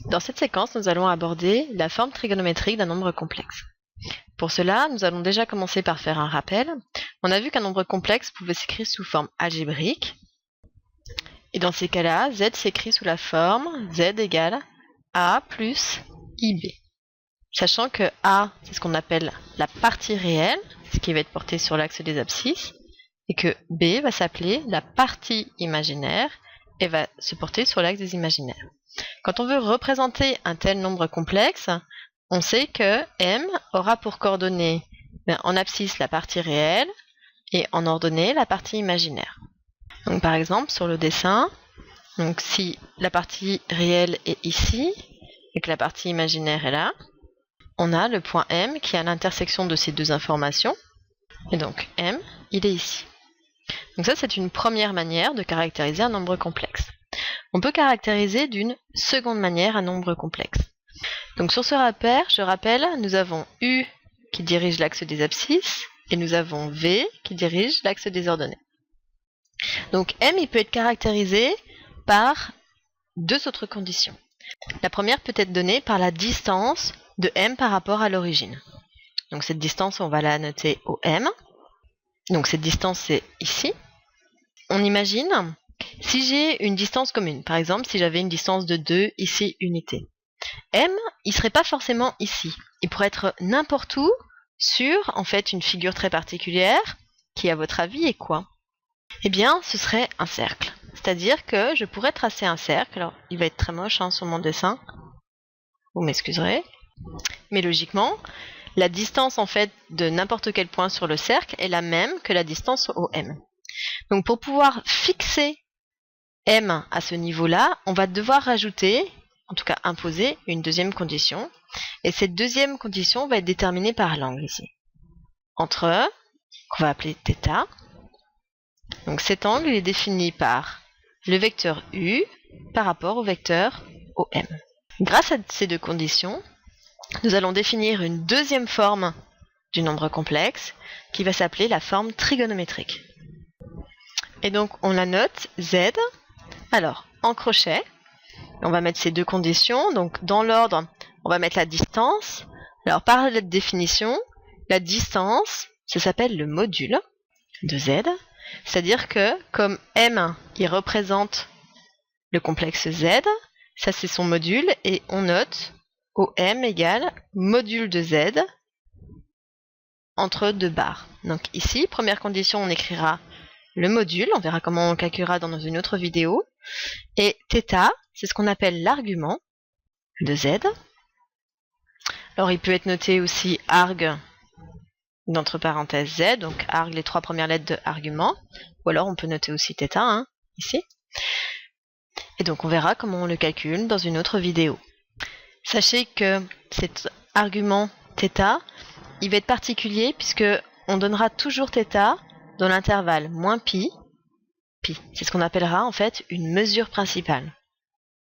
Dans cette séquence, nous allons aborder la forme trigonométrique d'un nombre complexe. Pour cela, nous allons déjà commencer par faire un rappel. On a vu qu'un nombre complexe pouvait s'écrire sous forme algébrique. Et dans ces cas-là, z s'écrit sous la forme z égale a plus ib. Sachant que a, c'est ce qu'on appelle la partie réelle, ce qui va être porté sur l'axe des abscisses, et que b va s'appeler la partie imaginaire et va se porter sur l'axe des imaginaires. Quand on veut représenter un tel nombre complexe, on sait que m aura pour coordonnées en abscisse la partie réelle et en ordonnée la partie imaginaire. Donc par exemple sur le dessin, donc si la partie réelle est ici et que la partie imaginaire est là, on a le point M qui est à l'intersection de ces deux informations. Et donc M, il est ici. Donc ça, c'est une première manière de caractériser un nombre complexe. On peut caractériser d'une seconde manière un nombre complexe. Donc sur ce repère, je rappelle, nous avons U qui dirige l'axe des abscisses et nous avons V qui dirige l'axe des ordonnées. Donc M, il peut être caractérisé par deux autres conditions. La première peut être donnée par la distance de M par rapport à l'origine. Donc cette distance, on va la noter au M. Donc cette distance, c'est ici. On imagine, si j'ai une distance commune, par exemple, si j'avais une distance de 2 ici unités, M, il ne serait pas forcément ici. Il pourrait être n'importe où sur, en fait, une figure très particulière, qui, à votre avis, est quoi? Eh bien, ce serait un cercle. C'est-à-dire que je pourrais tracer un cercle. Alors, il va être très moche sur mon dessin. Vous m'excuserez. Mais logiquement, la distance, en fait, de n'importe quel point sur le cercle est la même que la distance au M. Donc, pour pouvoir fixer M à ce niveau-là, on va devoir rajouter, en tout cas imposer, une deuxième condition. Et cette deuxième condition va être déterminée par l'angle ici. Entre, qu'on va appeler θ. Donc cet angle est défini par le vecteur U par rapport au vecteur OM. Grâce à ces deux conditions, nous allons définir une deuxième forme du nombre complexe qui va s'appeler la forme trigonométrique. Et donc on la note Z. Alors en crochet, on va mettre ces deux conditions. Donc dans l'ordre, on va mettre la distance. Alors par la définition, la distance, ça s'appelle le module de Z. C'est-à-dire que comme M, il représente le complexe Z, ça c'est son module, et on note OM égale module de Z entre deux barres. Donc ici, première condition, on écrira le module, on verra comment on le calculera dans une autre vidéo, et θ, c'est ce qu'on appelle l'argument de Z. Alors il peut être noté aussi arg d'entre parenthèses Z, donc arg les trois premières lettres de argument, ou alors on peut noter aussi θ, ici. Et donc on verra comment on le calcule dans une autre vidéo. Sachez que cet argument θ, il va être particulier puisque on donnera toujours θ dans l'intervalle moins pi, c'est ce qu'on appellera en fait une mesure principale.